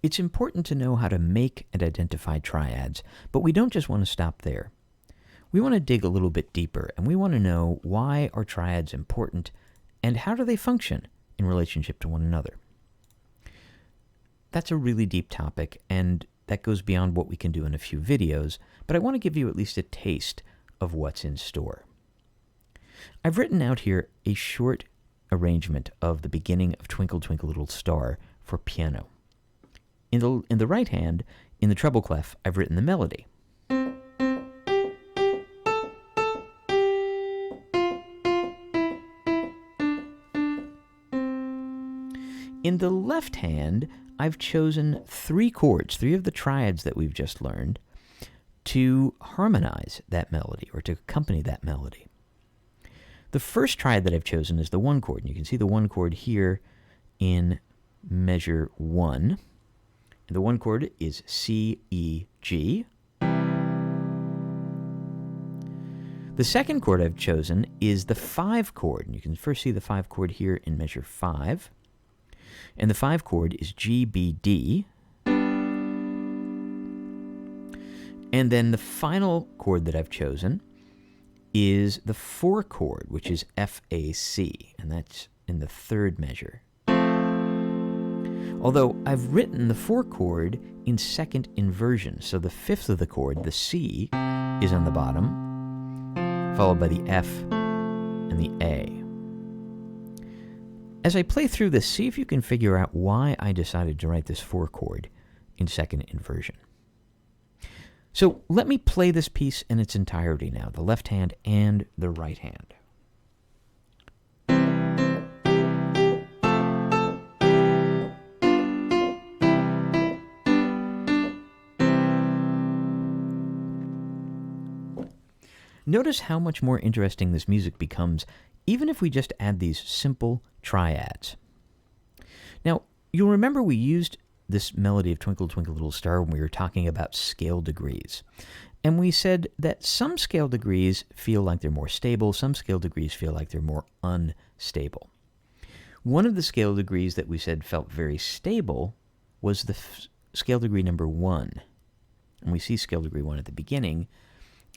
It's important to know how to make and identify triads, but we don't just want to stop there. We want to dig a little bit deeper, and we want to know why are triads important, and how do they function in relationship to one another. That's a really deep topic, and that goes beyond what we can do in a few videos, but I want to give you at least a taste of what's in store. I've written out here a short arrangement of the beginning of Twinkle Twinkle Little Star for piano. In the right hand, in the treble clef, I've written the melody. In the left hand, I've chosen three chords, three of the triads that we've just learned, to harmonize that melody or to accompany that melody. The first triad that I've chosen is the one chord, and you can see the one chord here in measure 1. And the one chord is C, E, G. The second chord I've chosen is the 5 chord, and you can first see the 5 chord here in measure 5. And the 5 chord is G, B, D. And then the final chord that I've chosen is the 4 chord, which is F, A, C, and that's in the 3rd measure. Although I've written the 4 chord in 2nd inversion, so the 5th of the chord, the C, is on the bottom, followed by the F and the A. As I play through this, see if you can figure out why I decided to write this 4 chord in 2nd inversion. So let me play this piece in its entirety now, the left hand and the right hand. Notice how much more interesting this music becomes even if we just add these simple triads. Now, you'll remember we used this melody of Twinkle Twinkle Little Star when we were talking about scale degrees. And we said that some scale degrees feel like they're more stable, some scale degrees feel like they're more unstable. One of the scale degrees that we said felt very stable was the scale degree number 1. And we see scale degree 1 at the beginning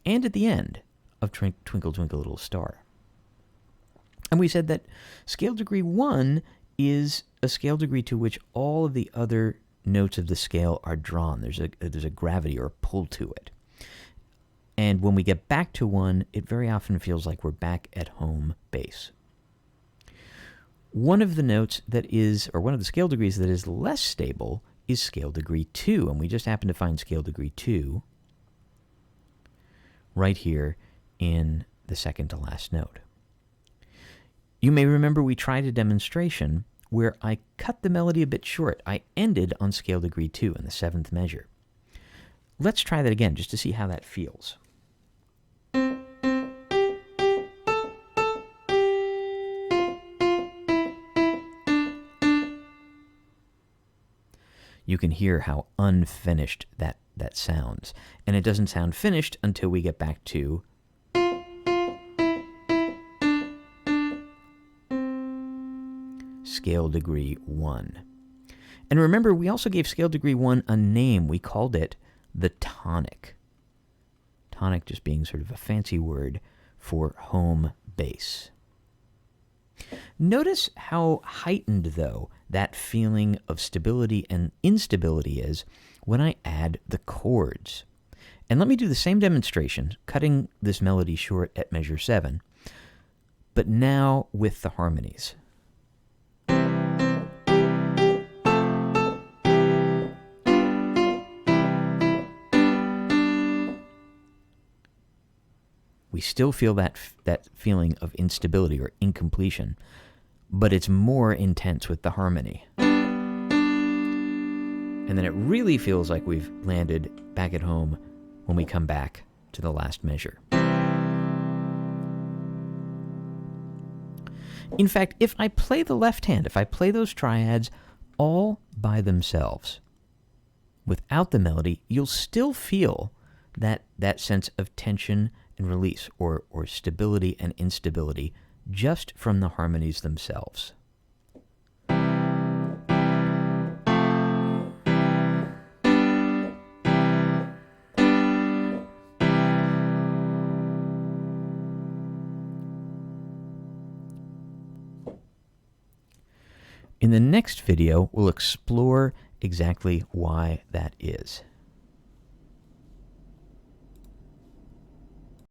and at the end of Twinkle Twinkle Little Star. And we said that scale degree 1 is a scale degree to which all of the other notes of the scale are drawn. There's a gravity or a pull to it. And when we get back to 1, it very often feels like we're back at home base. One of the notes that is, or one of the scale degrees that is less stable is scale degree 2, and we just happen to find scale degree 2 right here in the second to last note. You may remember we tried a demonstration where I cut the melody a bit short. I ended on scale degree 2 in the 7th measure. Let's try that again just to see how that feels. You can hear how unfinished that sounds. And it doesn't sound finished until we get back to scale degree 1. And remember, we also gave scale degree 1 a name. We called it the tonic. Tonic just being sort of a fancy word for home base. Notice how heightened, though, that feeling of stability and instability is when I add the chords. And let me do the same demonstration, cutting this melody short at measure 7, but now with the harmonies. We still feel that feeling of instability or incompletion, but it's more intense with the harmony. And then it really feels like we've landed back at home when we come back to the last measure. In fact, if I play the left hand, if I play those triads all by themselves, without the melody, you'll still feel that sense of tension and release, or stability and instability, just from the harmonies themselves. In the next video, we'll explore exactly why that is.